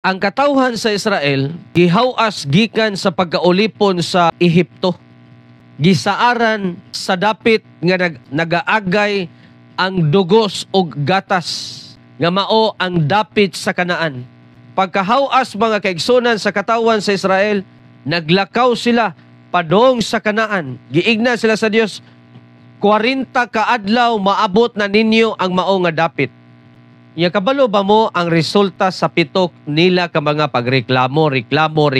Ang katawhan sa Israel gihawas gikan sa pagkaulipon sa Ehipto. Gisaaran sa dapit nga nagaagay ang dugos og gatas nga mao ang dapit sa Kanaan. Pagkahawas mga kaigsunan sa katawhan sa Israel, naglakaw sila padong sa Kanaan. Giigna sila sa Dios, 40 kaadlaw maabot na ninyo ang mao nga dapit. Ya kabalo ba mo ang resulta sa pitok nila ka mga pagreklamo, reklamo.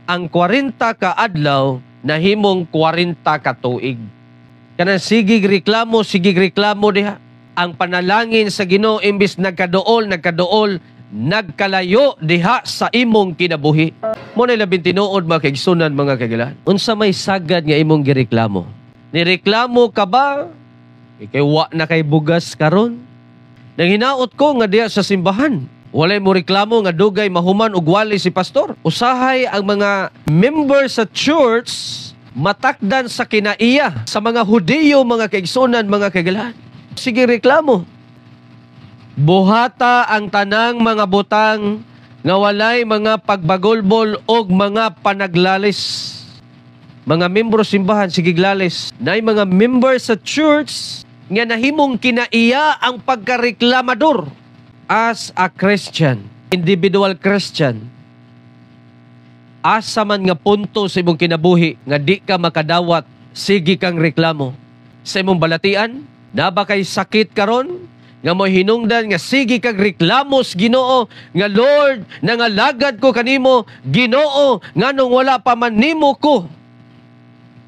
Ang 40 ka adlaw nahimong 40 ka tuig. Kana sigig reklamo diha. Ang panalangin sa Ginoo imbis nagkaduol, nagkalayo diha sa imong kinabuhi. Mo na labing tinuod mga kaigsunan mga kagilan. Unsa may sagad nga imong gireklamo? Nireklamo ka ba? Ikay wa na kay bugas karon? Nang hinaot ko nga diya sa simbahan, walay mo reklamo nga dugay mahuman ug wali si pastor. Usahay ang mga member sa church matakdan sa kinaiya sa mga Hudiyo, mga kaigsunan, mga kagalan. Sige reklamo. Buhata ang tanang mga butang nga walay mga pagbagolbol og mga panaglalis. Mga membro simbahan, sige glalis. Nay mga member sa church nga nahimong kinaiya ang pagkareklamador as a Christian, individual Christian. Asa man nga punto sa imong kinabuhi nga di ka makadawat, sige kang reklamo. Sa imong balatian, na ba kay sakit karon nga mo hinungdan nga sige kang reklamos Ginoo nga Lord, nangalagad ko kanimo Ginoo nganong wala pa man nimo ko.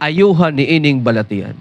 Ayuhan ni ining balatian.